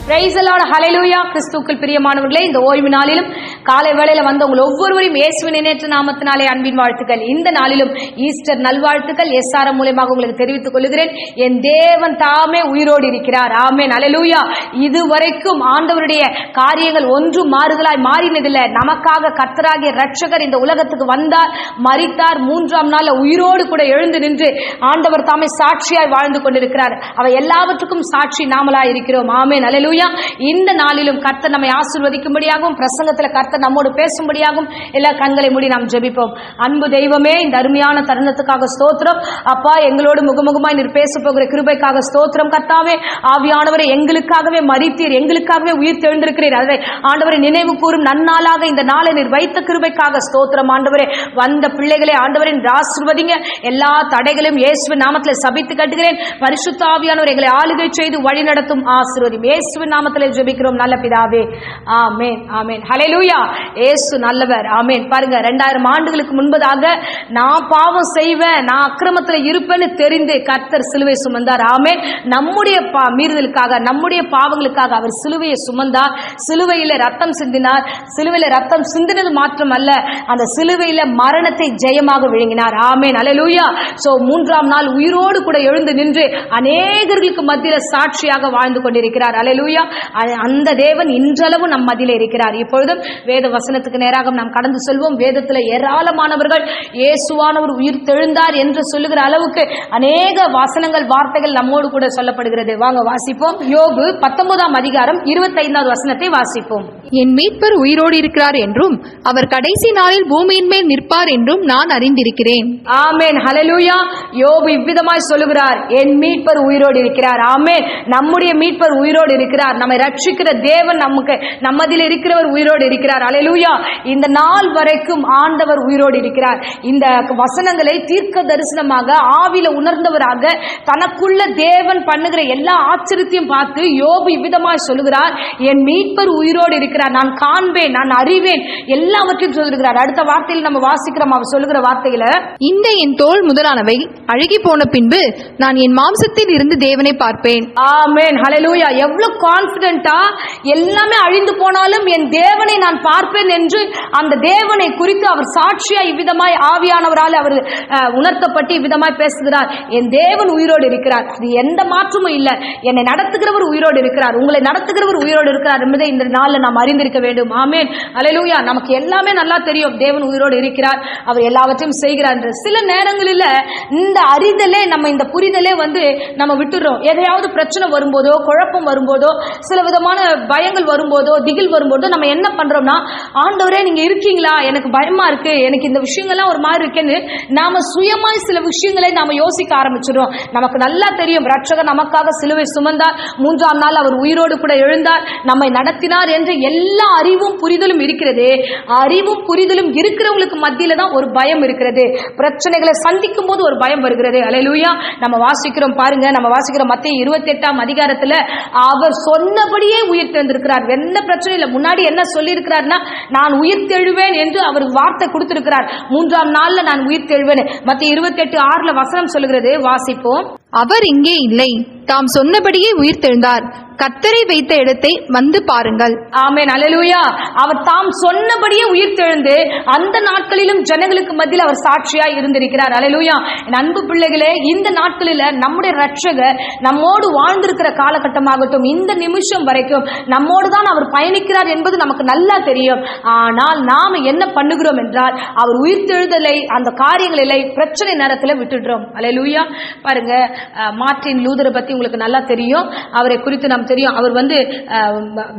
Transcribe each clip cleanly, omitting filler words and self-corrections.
Praise the Lord, ஹல்லேலூயா. கிறிஸ்துவுக்குள் பிரியமானவர்களே, இந்த ஓய்வு நாளிலும் காலை வேளையில வந்தவங்க ஒவ்வொருவரையும் இயேசுவின் இணையற்ற நாமத்தினாலே அன்பின் வாழ்த்துக்கள். இந்த நாளிலும் ஈஸ்டர் நல்வாழ்த்துக்கள் எஸ்ஆர்எம் மூலமாக உங்களுக்கு தெரிவித்துக் கொள்கிறேன். என் தேவன் தாமே உயிரோடு இருக்கிறார். ஆமென், ஹல்லேலூயா. இதுவரைக்கும் ஆண்டவருடைய காரியங்கள் ஒன்றும் மாறுதலாய் மாறினதில்லை. நமக்காக கர்த்தராகிய இரட்சகர் இந்த உலகத்துக்கு வந்தார், மரித்தார், மூன்றாம் நாள்ல உயிரோடு கூட எழுந்து நின்று ஆண்டவர் தாமே சாட்சியாய் வாழ்ந்து கொண்டிருக்கிறார். அவை எல்லாவற்றுக்கும் சாட்சி நாமளாய் இருக்கிறோம். ஆமென், ஹல்லேலூயா. இந்த நாளிலும் கர்த்தர் நம்மை ஆசீர்வதிக்கும்படியாகவும் பிரசங்கத்தில் கர்த்தர் நம்மோடு பேசும்படியாகவும் எல்லா கண்களை மூடி நாம் ஜெபிப்போம். அன்பு தெய்வமே, இந்த அருமையான தருணத்துக்காக ஸ்தோத்திரம். அப்பா, எங்களோடு முகமுகமாய் நீர் பேச போகிற கிருபைக்காக ஸ்தோத்திரம். கர்த்தாவே, ஆவியானவரை எங்களுக்காகவே மரித்தீர், எங்களுக்காகவே உயிர் தெழுந்திருக்கிறீர். அதை ஆண்டவரை நினைவு கூறும் நன்னாளாக இந்த நாளை நீர் வைத்த கிருபைக்காக ஸ்தோத்திரம். ஆண்டவரே, வந்த பிள்ளைகளை ஆண்டவரை ஆசீர்வதிங்க. எல்லா தடைகளையும் இயேசுவின் நாமத்தில் சபித்து கட்டுகிறேன். பரிசுத்த ஆவியானவர் எங்களை ஆளுகை செய்து வழி நடத்தும் ஆசீர்வதி. இயேசுவின் நாமத்தில் ஜெபிக்கிறோம் நல்ல பிதாவே. ஆமென், ஆமென், ஹல்லேலூயா. இயேசு நல்லவர். ஆமென். பாருங்க, 2000 ஆண்டுகளுக்கு முன்பதாக நான் பாவம் செய்வேன், நான் அக்கிரமத்தில் இருப்பேன்னு தெரிந்து கர்த்தர் சிலுவை சுமந்தார். ஆமென். நம்முடைய மீறுதலுக்காக, நம்முடைய பாவங்களுக்காக அவர் சிலுவையை சுமந்தார். சிலுவையில ரத்தம் சிந்தினார். சிலுவையில ரத்தம் சிந்தினது மாத்திரமல்ல, அந்த சிலுவையில மரணத்தை ஜெயமாக விழுங்கினார். ஆமென், ஹல்லேலூயா. சோ மூன்றாம் நாள் உயிரோடு கூட எழுந்து நின்று அநேகர்களுக்கு மத்தியில் சாட்சியாக வாழ்ந்து கொண்டிருக்கிறார். ஹல்லேலூயா. அந்த தேவன் இன்றளவும் நம் மத்தியிலே இருக்கிறார். இப்பொழுதும் வேத வசனத்துக்கு நேராக நாம் கடந்து செல்வோம். வேதத்தில் ஏராளமானவர்கள் இயேசுவானவர் உயிர் தெழுந்தார் என்று சொல்லுகிற அளவுக்கு அநேக வசனங்கள், வார்த்தைகள் நம்மோடு கூட சொல்லப்படுகிறது. வாங்க வாசிப்போம். யோபு 19ஆம் அதிகாரம் 25வது வசனத்தை வாசிப்போம். என் மீட்பர் உயிரோடு இருக்கிறார் என்றும் அவர் கடைசி நாளில் பூமியின் மேல் நிற்பார் என்றும் நான் அறிந்திருக்கிறேன். ஆமென், ஹல்லேலூயா. யோபு இவ்விதமாய் சொல்லுகிறார், என் மீட்பர் உயிரோடு இருக்கிறார். ஆமென். நம்முடைய மீட்பர் உயிரோடு இருக்கிறார். நம்மை ரட்சிக்கிற தேவன் நமக்கு நம்மதில் இருக்கிறவர் உயிரோடு இருக்கிறார். ஹல்லேலூயா. இந்த நாள் வரைக்கும் ஆண்டவர் உயிரோடு இருக்கிறார். இந்த வசனங்களை தீர்க்க தரிசனமாக ஆவில உணர்ந்தவராக தனக்குள்ள தேவன் பண்ணுகிற எல்லா ஆச்சரியத்தையும் பார்த்து யோபு இவ்விதமாய் சொல்லுகிறார், என் மீட்பர் உயிரோடு இருக்கிறார், நான் காண்பேன், நான் அறிவேன், எல்லாவற்றையும் சொல்லுகிறார். அடுத்த வார்த்தையில் நம்ம வாசிக்கிறோம் அவர் சொல்லுகிற வார்த்தையில, இந்த என் தோல் முதலானவை அழுகி போன பின்பு நான் என் மாம்சத்தில் இருந்து தேவனை பார்ப்பேன். ஆமென், ஹல்லேலூயா. எவ்வளவு கான்ஃபிடென்ட்டா, எல்லாமே அழிந்து போனாலும் என் தேவனை நான் பார்ப்பேன் என்று அந்த தேவனை குறித்து அவர் சாட்சியா இவ்விதமாய் ஆவியானவரால் அவர் உணர்த்தப்பட்டு இவ்விதமாய் பேசுகிறார். என் தேவன் உயிரோடு இருக்கிறார், அது எந்த மாற்றமும் இல்லை. என்னை நடத்துகிறவர் உயிரோடு இருக்கிறார், உங்களை நடத்துகிறவர் உயிரோடு இருக்கிறார் என்பதை இந்த நாளில் நாம் அறிந்திருக்க வேண்டும். ஆமென், ஹல்லேலூயா. நமக்கு எல்லாமே நல்லா தெரியும், தேவன் உயிரோடு இருக்கிறார், அவர் எல்லாவற்றையும் செய்கிறார் என்று. சில நேரங்களில் இந்த அறிதலே, நம்ம இந்த புரிதலே நம்ம விட்டுறோம். எதையாவது பிரச்சனை வரும்போதோ, குழப்பம் வரும்போதோ, சில விதமான பயங்கள் வரும்போதோ, திகில் வரும்போதோ நம்ம என்ன பண்றோம்னா, ஆண்டவரே நீங்க இருக்கீங்களா, எனக்கு பயமா இருக்கு, எனக்கு இந்த விஷயங்கள்லாம் ஒரு மாதிரி இருக்குன்னு நாம சுயமாய் சில விஷயங்களை நாம யோசிக்க ஆரம்பிச்சிடும். நமக்கு நல்லா தெரியும், ரட்சகர் நமக்காக சிலுவை சுமந்தார், மூன்றாம் நாள் அவர் உயிரோடு கூட எழுந்தார், நம்மை நடத்தினார் என்ற எல்லா அறிவும் புரிதலும் இருக்கிறது. அறிவும் புரிதலும் இருக்கிறவங்களுக்கு மத்தியில தான் ஒரு பயம் இருக்கிறது. பிரச்சனைகளை சந்திக்கும் போது ஒரு பயம் வருகிறது. ஹல்லேலூயா. நம்ம வாசிக்கிறோம் பாருங்க, நம்ம வாசிக்கிறோம் மத்தேயு 28ஆம் அதிகாரத்துல அவர் சொன்னபடியே உயிர் தெழுந்திருக்கிறார். எந்த பிரச்சனை இல்லை. முன்னாடி என்ன சொல்லி இருக்கிறார்னா, நான் உயிர் தெழுவேன் என்று அவர் வார்த்தை கொடுத்திருக்கிறார். மூன்றாம் நாள்ல நான் உயிர் தெழுவேன். மத்தேயு 28:6 வசனம் சொல்லுகிறது, வாசிப்போம். அவர் இங்கே இல்லை, தாம் சொன்னபடியே உயிர் தெழுந்தார், கர்த்தரை வைத்த இடத்தை வந்து பாருங்கள். ஆமென், ஹல்லேலூயா. அவர் தாம் சொன்னபடியே உயிர் தெழுந்து அந்த நாட்களிலும் ஜனங்களுக்கு மத்தியில் அவர் சாட்சியாய் இருந்திருக்கிறார். ஹல்லேலூயா. என் அன்பு பிள்ளைகளே, இந்த நாட்களில் நம்முடைய ரட்சகர் நம்மோடு வாழ்ந்திருக்கிற காலகட்டமாகட்டும், இந்த நிமிஷம் வரைக்கும் நம்மோடு தான் அவர் பயணிக்கிறார் என்பது நமக்கு நல்லா தெரியும். ஆனால் நாம் என்ன பண்ணுகிறோம் என்றால், அவர் உயிர் தெழுதலை, அந்த காரியங்களை பிரச்சனை நேரத்தில் விட்டுடுறோம். ஹல்லேலூயா. பாருங்க, மார்ட்டின் லூதரை பத்தி உங்களுக்கு நல்லா தெரியும். அவரை குறித்து நாம் தெரியும். அவர்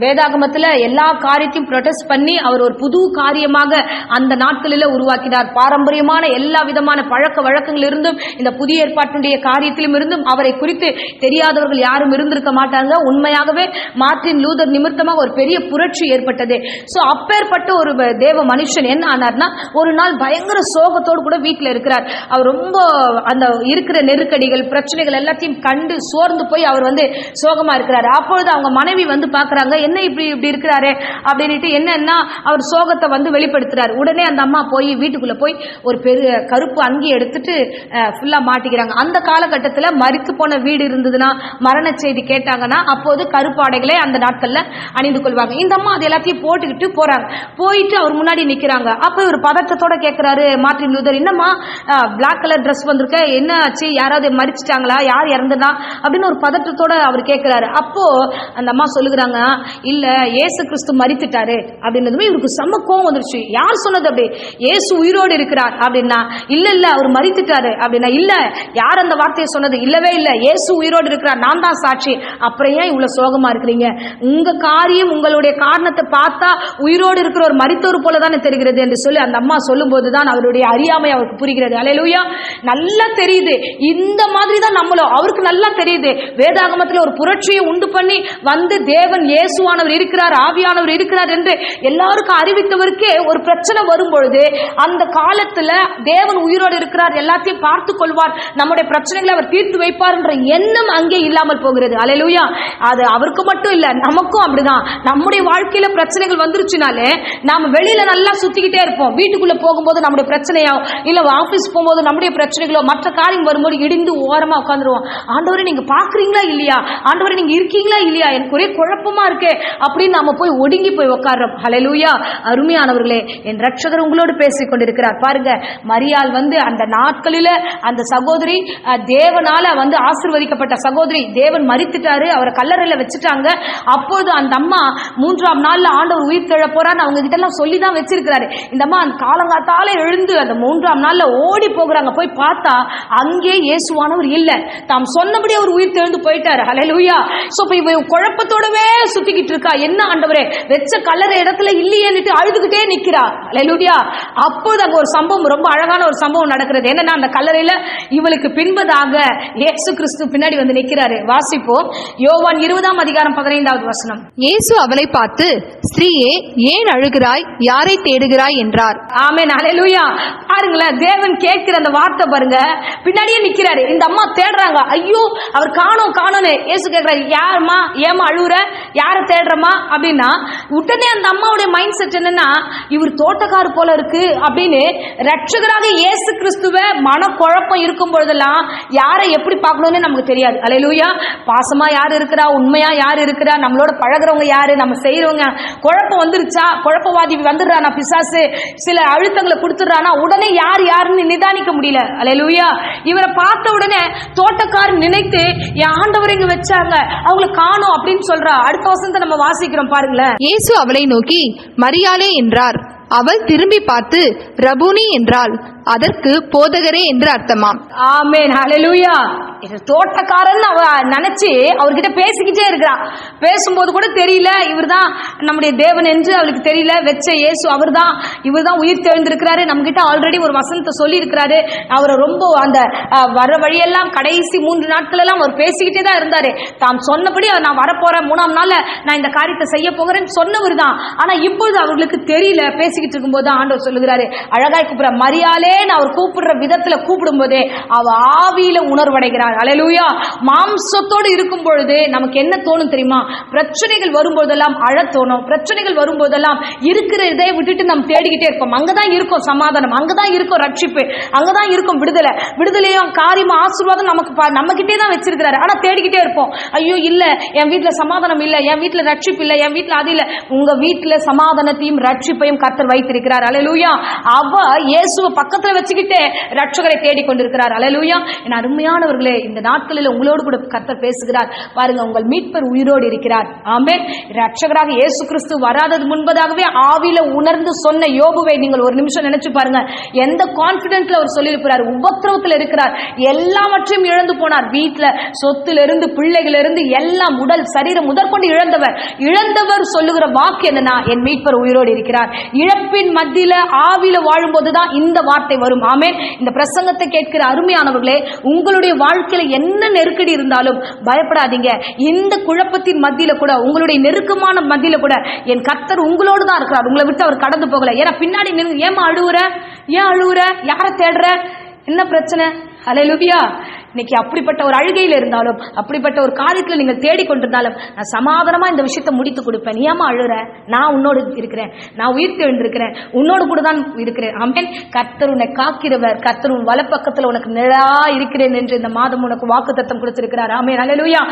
வேதாகமத்தில் எல்லா காரியத்தையும் ப்ரொடெஸ்ட் பண்ணி அவர் ஒரு புது காரியமாக அந்த நாட்களில் உருவாக்கினார். பாரம்பரியமான எல்லா விதமான பழக்க வழக்கங்கள் இருந்தும், இந்த புதிய ஏற்பாட்டுடைய காரியத்திலும் இருந்தும் அவரை குறித்து தெரியாதவர்கள் யாரும் இருந்திருக்க மாட்டாங்க. உண்மையாகவே மார்ட்டின் லூதர் நிமித்தமாக ஒரு பெரிய புரட்சி ஏற்பட்டது. ஸோ அப்பேற்பட்ட ஒரு தேவ மனுஷன் என்ன ஆனார்னா, ஒரு நாள் பயங்கர சோகத்தோடு கூட வீட்டில் இருக்கிறார். அவர் ரொம்ப அந்த இருக்கிற நெருக்கடிகள், பிரச்சனைகள் எல்லாத்தையும் கண்டு சோர்ந்து போய் அவர் சோகமா இருக்கிறார். அப்பொழுது அவங்க மனைவி வந்து பாக்குறாங்க, என்ன இப்படி இருக்கிறாரு அப்படின்ட்டு, என்னன்னா அவர் சோகத்தை வந்து வெளிப்படுத்துறாரு. உடனே அந்த அம்மா போய் வீட்டுக்குள்ள போய் ஒரு பெரிய கருப்பு அங்கி எடுத்துட்டு ஃபுல்லா மாட்டிக்கிறாங்க. அந்த காலகட்டத்தில் மரித்து போன வீடு இருந்ததுன்னா, மரண செய்தி கேட்டாங்கன்னா, அப்போது கருப்பு ஆடைகளை அந்த நாட்கள்ல அணிந்து கொள்வாங்க. இந்த அம்மா அது எல்லாத்தையும் போட்டுக்கிட்டு போறாங்க. போயிட்டு அவர் முன்னாடி நிக்கிறாங்க. அப்ப ஒரு பதட்டத்தோட கேட்கிறாரு மார்ட்டின் லூதர், என்னம்மா பிளாக் கலர் ட்ரெஸ் வந்திருக்க, என்ன ஆச்சு, யாராவது மரிச்சிட்டாங்களா, யார் இறந்துனா அப்படின்னு ஒரு பதட்டத்தோட அவர் கேட்கிறாரு. அப்போ அந்த அம்மா சொல்லுகிறாங்க, இல்ல இயேசு கிறிஸ்து மரித்துட்டாரு அப்படின்னதுமே இவருக்கு செம்ம கோவம் வந்துருச்சு. யார் சொன்னது அப்படி, இயேசு உயிரோடு இருக்கிறார் அப்படின்னா, இல்ல அவர் மரித்துட்டாரு அப்படின்னா, இல்ல யார் அந்த வார்த்தையை சொன்னது, இல்லவே இல்ல இயேசு உயிரோடு இருக்கிறார், நான் தான் சாட்சி. அப்புறம் ஏன் இவ்வளவு சோகமா இருக்கிறீங்க, உங்க காரியம் உங்களுடைய காரணத்தை பார்த்தா உயிரோடு இருக்கிற ஒரு மரித்தோர் போலதானே தெரிகிறது என்று சொல்லி அந்த அம்மா சொல்லும் போதுதான் அவருடைய அறியாமை அவருக்கு புரிகிறது. அல்லேலூயா. நல்லா தெரியுது, இந்த மாதிரி தான் நம்மளும், அவருக்கு நல்லா தெரியுது. வேதாகமத்தில் ஒரு புரட்சியை உண்டு பண்ணி வந்து தேவன் இயேசுவானவர் இருக்கிறார், ஆவியானவர் இருக்கிறார் என்று எல்லாருக்கும் அறிவித்தவருக்கே ஒரு பிரச்சனை வரும் பொழுது, அந்த காலத்துல தேவன் உயிரோடு இருக்கிறார், எல்லாத்தையும் பார்த்து கொள்வார், நம்முடைய பிரச்சனைகளை அவர் தீர்த்து வைப்பார் என்ற எண்ணம் அங்கே இல்லாமல் போகிறது. அல்லேலூயா. அது அவருக்கு மட்டும் இல்ல, நமக்கும் அப்படிதான். நம்முடைய வாழ்க்கையில பிரச்சனைகள் வந்துருச்சுனாலே நாம வெளியில நல்லா சுத்திக்கிட்டே இருப்போம். வீட்டுக்குள்ள போகும்போது நம்முடைய பிரச்சனையோ, இல்ல ஆபீஸ் போகும்போது நம்முடைய பிரச்சனைகளோ, மற்ற காரியம் வரும்போது இடிந்து ஓரமா உட்காந்துருவோம். ஆண்டவரே நீங்க பாக்குறீங்களா இல்லையா, ஆண்டவரே நீங்க இருக்கீங்களா இல்லையா, எனக்கு ஒரே குழப்பமா இருக்கே அப்படின்னு நாம போய் ஒடுங்கி போய் உட்கார்றோம். ஹல்லேலூயா. அருமையானவர்களே, என் ரட்சகர் உங்களோடு பேசிக் கொண்டிருக்கிறார். பாருங்க, மரியாள் வந்து அந்த நாட்களில அந்த சகோதரி தேவனால வந்து ஆசீர்வதிக்கப்பட்ட சகோதரி, தேவன் மரித்துட்டாரு, அவரை கல்லறையில வச்சுட்டாங்க. அப்போது அந்த அம்மா 3ஆம் நாள்ல ஆண்டவர் உயிர் தெழ போறான்னு அவங்க கிட்ட எல்லாம் சொல்லிதான் வச்சிருக்கிறாரு. இந்த அம்மா காலங்காத்தால எழுந்து அந்த 3ஆம் நாள்ல ஓடி போகிறாங்க. போய் பார்த்தா அங்கே இயேசுவானவர் இல்ல, தாம் சொன்னபடி அவர் உயிர் தெழுந்து போயிட்டாரு. ஹல்லேலூயா. சோ இப்ப குழப்பத்தோடவே சுத்திக்கிட்டு இருக்கா, என்ன ஆண்டவரே வெச்ச கல்லறை இடத்துல இல்லையேன்னு அழுதுகிட்டே நிக்கிறா. ஹல்லேலூயா. அப்போது அங்க ஒரு சம்பவம், ரொம்ப அழகான ஒரு சம்பவம் நடக்கிறது. என்னன்னா, அந்த கல்லறையில இவளுக்கு பின்பதாக இயேசு கிறிஸ்து பின்னாடி வந்து நிக்கிறாரு. வாசிப்போம். யோவான் 20ஆம் அதிகாரம் 15வது வசனம். இயேசு அவளை பார்த்து, ஸ்திரீயே ஏன் அழுகிறாய், யாரை தேடுகிறாய் என்றார். ஆமென். ஹல்லேலூயா. பாருங்களேன், தேவன் கேட்கிற அந்த வார்த்தை பாருங்க, பின்னாடியே நிக்கிறாரு. இந்த அம்மா தேடுறாங்க, ஐயோ அவர் காணோம் காணோன்னு. இயேசு கேட்கிறாரு, யாருமா, ஏமா அழுவுற, யாரை தேடுறமா அப்படின்னா, உடனே அந்த அம்மாவுடைய மைண்ட் செட் என்னன்னா, இவர் தோட்டக்காரு போல இருக்கு அப்படின்னு. ரட்சகராக இயேசு கிறிஸ்துவ மனக்குழப்பம் இருக்கும் பொழுதெல்லாம் யாரை எப்படி பார்க்கணும்னு நமக்கு தெரியாது. அல்லேலூயா. பாசமா யார் இருக்கிறா, உண்மையா யார் இருக்கிறா, நம்மளோட பழகிறவங்க யாரு, நம்ம செய்யறவங்க, குழப்பம் வந்துருச்சா, குழப்பவாதி வந்துடுறானா பிசாசு, சில அழுத்தங்களை கொடுத்துடுறானா, உடனே யார் யாருன்னு நிதானிக்க முடியல. அல்லேலூயா. இவரை பார்த்த உடனே தோட்டக்காரர் நினைத்து என் ஆண்டவர் இங்க வச்சாங்க, அவங்களை காணோம் அப்படின்னு சொல்றா. அடுத்த வசனத்தை நம்ம வாசிக்கிறோம் பாருங்களேன். இயேசு அவளை நோக்கி மரியாளே என்றார். அவள் திரும்பி பார்த்து ரபூனி என்றாள். அதற்கு போதகரே என்று அர்த்தமாம். ஆமென். ஹல்லேலூயா. இது தோட்டக்காரன் அவ நினைச்சு அவர்கிட்ட பேசிக்கிட்டே இருக்கிறா. பேசும்போது கூட தெரியல இவர்தான் நம்முடைய தேவன் என்று அவளுக்கு தெரியல. வெச்ச இயேசு அவர்தான், இவர்தான் உயிர் தெழுந்திருக்கிறாரு. நம்ம கிட்ட ஆல்ரெடி ஒரு வசனத்தை சொல்லி இருக்கிறாரு. அவரை ரொம்ப அந்த வர வழியெல்லாம் கடைசி 3 நாட்கள் எல்லாம் அவர் பேசிக்கிட்டே தான் இருந்தாரு. தாம் சொன்னபடி நான் வரப்போறேன், 3ஆம் நாள்ல நான் இந்த காரியத்தை செய்ய போகிறேன்னு சொன்னவர் தான். ஆனா இப்பொழுது அவர்களுக்கு தெரியல. பேசிக்கிட்டு இருக்கும் போது ஆண்டவர் சொல்லுகிறாரு, அழகாய் கூப்பிடுற மரியாளே, அவர் கூப்பிடுற விதத்துல கூப்பிடும் போதே அவ ஆவியில உணர்வடைகிறார். அல்லேலூயா. மாம்சத்தோடு இருக்கும் பொழுது நமக்கு என்ன தோணும் தெரியுமா, பிரச்சனைகள் வரும்போதெல்லாம் அழ தோணும். பிரச்சனைகள் வரும்போதெல்லாம் இருக்கிற இதை விட்டுட்டு நம்ம தேடிக்கிட்டே இருப்போம். அங்கதான் இருக்கும் சமாதானம், அங்கதான் இருக்கும் ரட்சிப்பு, அங்கதான் இருக்கும் விடுதலை. விடுதலையும் காரியம் ஆசீர்வாதம் நமக்கு நம்ம கிட்டே தான் வச்சிருக்கிறாரு. ஆனா தேடிக்கிட்டே இருப்போம். ஐயோ இல்ல, என் வீட்டுல சமாதானம் இல்ல, என் வீட்டுல ரட்சிப்பு இல்ல, என் வீட்டுல அது இல்ல. உங்க வீட்டுல சமாதானத்தையும் ரட்சிப்பையும் கர்த்தர் வைத்திருக்கிறார். அல்லேலூயா. அவ இயேசுவை பக்கத்துல வச்சுக்கிட்டே ரட்சகரை தேடிக்கொண்டிருக்கிறார். அல்லேலூயா. என் அருமையானவர்களே, இந்த நாட்களில் உங்களோடு கூட கர்த்தர் பேசுகிறார். பாருங்க, உங்கள் மீட்பர் உயிரோடு இருக்கிறார். ஆமென். ரட்சகராக இயேசு கிறிஸ்து வராதது முன்பதாகவே ஆவியில உணர்ந்து சொன்ன யோபுவை நீங்கள் ஒரு நிமிஷம் நினைச்சு பாருங்க. எந்த கான்பிடென்ட்ல அவர் சொல்லியிருக்கிறார். உபத்திரவத்தில் இருக்கிறார், எல்லாவற்றையும் இழந்து போனார். வீட்டுல சொத்துல இருந்து பிள்ளைகள் இருந்து எல்லாம், உடல் சரீரம் முதற்கொண்டு இழந்தவர் சொல்லுகிற வாக்கு என்னன்னா, என் மீட்பர் உயிரோடு இருக்கிறார். இழப்பின் மத்தியில ஆவியில வாழும் போதுதான் இந்த வார்த்தை வரும். ஆமென். இந்த பிரசங்கத்தை கேட்கிற அருமையானவர்களே, உங்களுடைய வாழ்க்கையில என்ன நெருக்கடி இருந்தாலும் பயப்படாதீங்க. இந்த குழப்பத்தின் மத்தியில கூட, உங்களுடைய நெருக்கமான மத்தியில கூட என் கர்த்தர் உங்களோடு தான் இருக்கிறார். உங்களை விட்டு அவர் கடந்து போகல. ஏன்னா பின்னாடி ஏமா அழுவுற, ஏன் அழுவுற, யாரை தேடுற, என்ன பிரச்சனை? அல்லேலூயா. இன்னைக்கு அப்படிப்பட்ட ஒரு அழுகையில இருந்தாலும், அப்படிப்பட்ட ஒரு காரியத்துல நீங்கள் தேடிக்கொண்டிருந்தாலும், நான் சமாதானமா இந்த விஷயத்தை முடித்து கொடுப்பேன். நீ ஏமா அழுற? நான் உன்னோடு இருக்கிறேன், நான் உயிர் தெழுந்திருக்கிறேன், உன்னோடு கூட தான் இருக்கிறேன். ஆமென். கர்த்தர் உன்னை காக்கிறவர், கர்த்தர் உன் வலப்பக்கத்துல உனக்கு நிழலா இருக்கிறேன் என்று இந்த மாதம் உனக்கு வாக்குத்தத்தம் கொடுத்திருக்கிறார். ஆமென். அல்லேலூயா.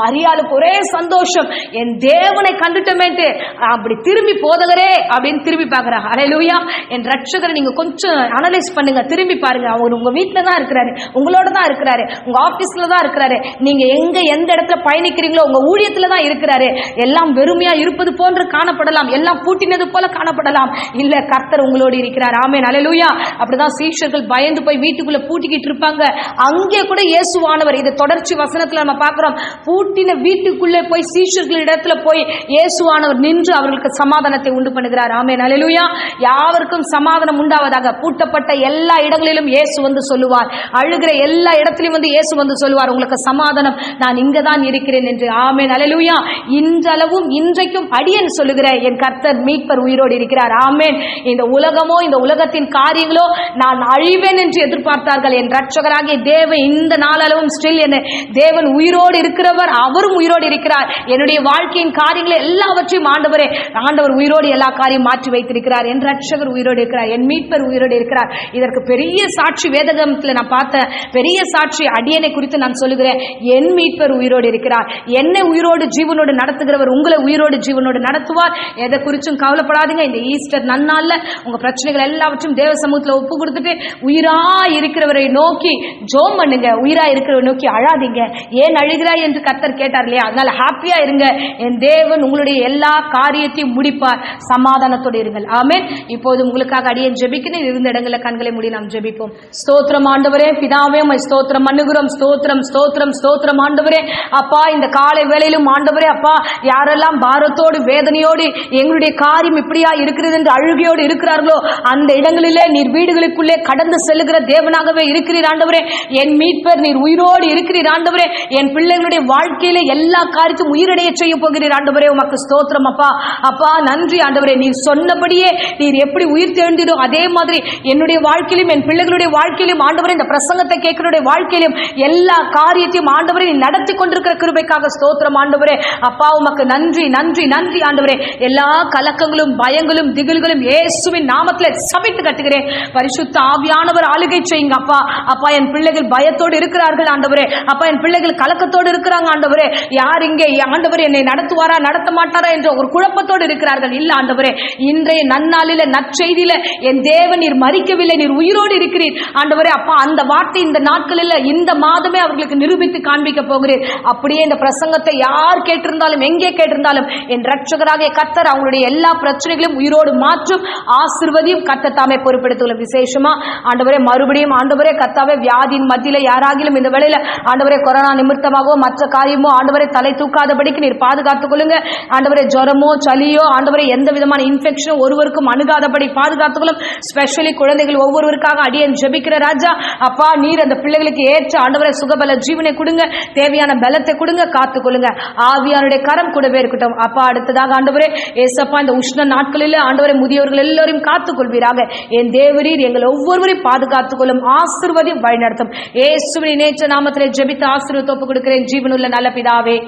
மரியாளுக்கு ஒரே சந்தோஷம், என் தேவனை கண்டுட்டமேட்டு அப்படி திரும்பி போதகரே அப்படின்னு திரும்பி பார்க்கிறா. அல்லேலூயா. என் ரட்சகரை நீங்க கொஞ்சம் அனலைஸ் பண்ணுங்க, திரும்பி பாருங்க. அவர் உங்க வீட்டுல தான் இருக்கிறாரு, உங்களோட தான் இருக்கிறாரு, உங்க ஆபீஸ்ல தான் இருக்கிறாரு, நீங்க எங்க எந்த இடத்துல பயணிக்கிறீங்களோ உங்க ஊழியத்துல தான் இருக்கிறாரு. எல்லாம் வெறுமையா இருப்பது போன்று காணப்படலாம், எல்லாம் பூட்டினது போல காணப்படலாம். இல்ல, கர்த்தர் உங்களோடு இருக்கிறார். ஆமென். அல்லேலூயா. அப்படிதான் சீஷர்கள் பயந்து போய் வீட்டுக்குள்ள பூட்டிக்கிட்டு இருப்பாங்க. அங்கே கூட இயேசுவானவர், இது தொடர்ச்சி வசனத்துல நம்ம பார்க்கிறோம், பூட்டின வீட்டுக்குள்ளே போய் சீஷர்கள் இடத்துல போய் இயேசுவானவர் நின்று அவர்களுக்கு சமாதானத்தை உண்டு பண்ணுகிறார். ஆமென். அல்லேலூயா. யாவருக்கும் சமாதானம் உண்டாவதாக. பூட்டப்பட்ட எல்லா இடங்களிலும் இயேசு வந்து சொல்லுவார், அழுகிற எல்லா இடத்திலும் வந்து இயேசு வந்து சொல்லுவார், உங்களுக்கு சமாதானம், நான் இங்கதான் இருக்கிறேன் என்று. ஆமென். அல்லேலூயா. இன்றளவும் இன்றைக்கும் அடியேன் சொல்லுகிற என் கர்த்தர் மீட்பர் உயிரோடு இருக்கிறார். ஆமென். இந்த உலகமோ இந்த உலகத்தின் காரியங்களோ நான் அழிவேன் என்று எதிர்பார்த்தார்கள். என் ரட்சகராகிய தேவன் இந்த நாளளவும் ஸ்டில் என்ன தேவன் உயிரோடு இருக்கிறவர், அவரும் உயிரோடு இருக்கிறார். என்னுடைய வாழ்க்கையின் காரியங்களை எல்லாவற்றையும் ஆண்டவர் உயிரோடு எல்லா காரியம் மாற்றி வைத்திருக்கிறார். என் ரட்சகர் உயிரோடு இருக்கிறார், என் மீட்பர் உயிரோடு இருக்கிறார். இதற்கு பெரிய சாட்சி வேதகமத்தில் நான் பார்த்த பெரிய சாட்சி அடியனை குறித்து நான் சொல்லுகிறேன். என் மீட்பர் உயிரோடு இருக்கிறார். என்னை உயிரோடு ஜீவனோடு நடத்துகிறவர் உங்களை உயிரோடு ஜீவனோடு நடத்துவார். எதை குறிச்சும் கவலைப்படாதீங்க. இந்த ஈஸ்டர் நன்னாள்ல உங்க பிரச்சனைகள் எல்லாவற்றையும் தேவ சமூகத்தில் ஒப்பு கொடுத்துட்டு உயிரா இருக்கிறவரை நோக்கி ஜோம் பண்ணுங்க. உயிரா இருக்கிறவரை நோக்கி அழாதீங்க. ஏன் அழுகிறாய் என்று கர்த்தர் கேட்டார் இல்லையா? அதனால ஹாப்பியா இருங்க. என் தேவன் உங்களுடைய எல்லா காரியத்தையும் முடிப்பார். சமாதானத்தோடு இருங்கள். ஆமென். இப்போது உங்களுக்காக அடியேன் ஜெபிக்கிறேன். இருந்த இடங்களில் கண்களை மூடி நாம் ஜெபிப்போம். ஸ்தோத்திரம் ஆண்டவரே, பிதாவே, உம்மை ஸ்தோத்திரம் பண்ணுகிறோம். ஸ்தோத்திரம் ஸ்தோத்திரம் ஸ்தோத்திரம் ஆண்டவரே. அப்பா, இந்த காலை வேளையிலும் ஆண்டவரே அப்பா, யாரெல்லாம் பாரத்தோடு வேதனையோடு எங்களுடைய காரியம் இப்படியா இருக்கிறது என்று அழுகையோடு இருக்கிறார்களோ அந்த இடங்களிலே நீர் வீடுகளுக்குள்ளே கடந்து செல்லுகிற தேவனாகவே இருக்கிறீர் ஆண்டவரே. என் மீட்பர் நீர் உயிரோடு இருக்கிறீர் ஆண்டவரே. என் பிள்ளைகளுடைய வாழ்க்கையில எல்லா காரியத்தையும் உயிரடைய செய்ய போகிறீர் ஆண்டவரே. உமக்கு ஸ்தோத்திரம் அப்பா. அப்பா, நன்றி ஆண்டவரே. நீர் சொன்னபடியே நீர் எப்படி உயிர் தெழுந்ததோ அதே மாதிரி என்னுடைய வாழ்க்கையிலும் என் பிள்ளைகளுடைய வாழ்க்கையிலும் ஆண்டவரே, இந்த பிரசங்கத்தை கேட்கிறவருடைய வாழ்க்கையிலும் எல்லா காரியத்தையும் ஆண்டவரே நீ நடத்தி கொண்டிருக்கிற கிருபைக்காக ஸ்தோத்திரம் ஆண்டவரே. அப்பா, உமக்கு நன்றி நன்றி நன்றி ஆண்டவரே. எல்லா கலக்கங்களும் பயங்களும் திகில்களும் இயேசுவின் நாமத்திலே சபித்து கட்டுகிறேன். பரிசுத்த ஆவியானவர் ஆளுகை செய்யுங்க அப்பா. அப்பா, என் பிள்ளைகள் பயத்தோடு இருக்கிறார்கள் ஆண்டவரே. அப்பா, என் பிள்ளைகள் கலக்கத்தோடு இருக்கிறாங்க ஆண்டவரே. யார் இங்கே ஆண்டவரே என்னை நடத்துவாரா நடத்த மாட்டாரா என்ற ஒரு குழப்பத்தோடு இருக்கிறார்கள். இல்ல ஆண்டவரே, இன்றைய நன்னாளில நற்செய்தியில என் தேவன் நீர் மரிக்கவில்லை, நீர் உயிரோடு இருக்கிறீர் ஆண்டவரே. அப்பா, அந்த வார்த்தை இந்த நாட்களில் இந்த மாதமே அவர்களுக்கு நிரூபித்து காண்பிக்க போகிறேன். அப்படியே இந்த பிரசங்கத்தை யார் கேட்டிருந்தாலும் எங்கே கேட்டிருந்தாலும் என் ரட்சகராகிய கர்த்தர் அவங்களுடைய எல்லா பிரச்சனைகளையும் உயிரோடு மாற்றும் ஆசீர்வதியும் கர்த்தர் தாமே பொறுப்பெடுத்துள்ள விசேஷமா ஆண்டவரே. மறுபடியும் ஆண்டவரே கர்த்தாவே, வியாதியின் மத்தியில யாராகிலும் இந்த வேளையில ஆண்டவரே கொரோனா நிமித்தமாகவோ மற்ற காரியமோ ஆண்டவரே தலை தூக்காதபடிக்கு நீர் பாதுகாத்துக் கொள்ளுங்க ஆண்டவரே. ஜுரமோ சளியோ ஆண்டவரே எந்த விதமான இன்ஃபெக்ஷன் ஒருவருக்கும் அணுகாதபடி பாதுகாத்துக் கொள்ளும். ஸ்பெஷலி குழந்தைகள் ஒவ்வொருவருக்காக அடியேன் ஜெபிக்கிற ராஜா. அப்பா, நீர் அந்த பிள்ளைகளுக்கு ஏற்ற ஆண்டவரே சுகபல ஜீவனை கொடுங்க, தேவையான பலத்தை கொடுங்க, காத்துக் கொள்ளுங்க. ஆவியானுடைய கரம் கூடவே இருக்கட்டும் அப்பா. அடுத்ததாக ஆண்டவரே ஏசப்பா, இந்த உஷ்ண நாட்களில் ஆண்டவரே முதியவர்கள் எல்லாரையும் காத்துக் கொள்வீராக. என் தேவரீர் எங்கள் ஒவ்வொருவரையும் பாதுகாத்துக் கொள்ளும், ஆசீர்வதியும் வழிநடத்தும். இயேசுவின் நேற்ற நாமத்திலே ஜெபித்து ஆசீர்வாதத்தை ஒப்புக் கொடுக்கிறேன் ஜீவனுள்ள நல்ல பிதாவே.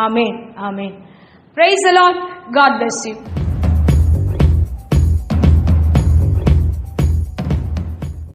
ஆமென். ஆமென். Praise the Lord. God bless you.